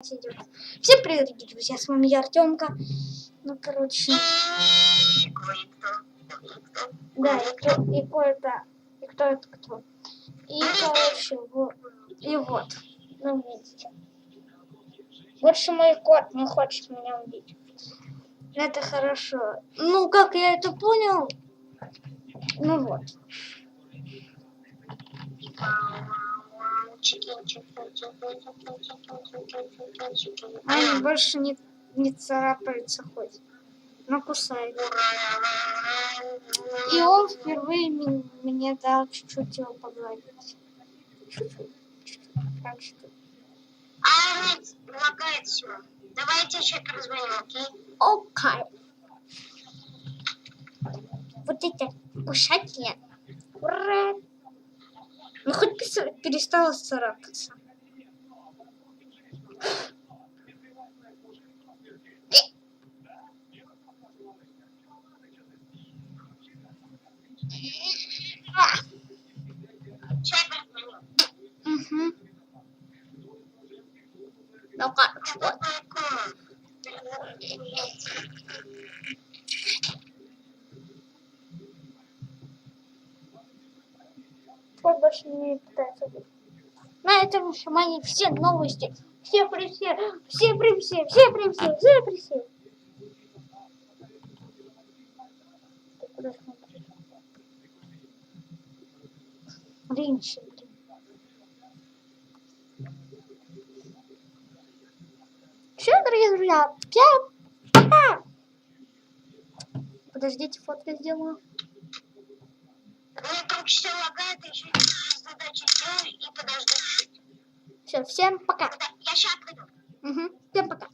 Идет. Всем привет, дорогие друзья, с вами я, Артемка. Ну, короче... Да, и кто это? И кто это кто? И, короче, вот. И вот. Ну, видите. Больше мой кот не хочет меня убить. Это хорошо. Ну, как я это понял? Ну, вот. Они больше не царапается хоть, но кусает. И он впервые мне дал чуть-чуть его погладить. Чуть-чуть. Прям чуть-чуть. Лагает все. Давайте еще позвоним, окей? Окей. Вот эти кушатели. Ура! Ну хоть перестала царапаться. Угу. Ну как? Вот. Вот больше не пытается быть. На этом все мои все новости. Все при все. Все при все. Все при все. Все при все. Ты куда смотришь? Ринчи. Все, дорогие друзья. Всем пока. Подождите, фотку сделаю. Мне там все лагает, еще задачи сделаю и подожду чуть. Все, всем пока. Я сейчас приду. Угу. Всем пока.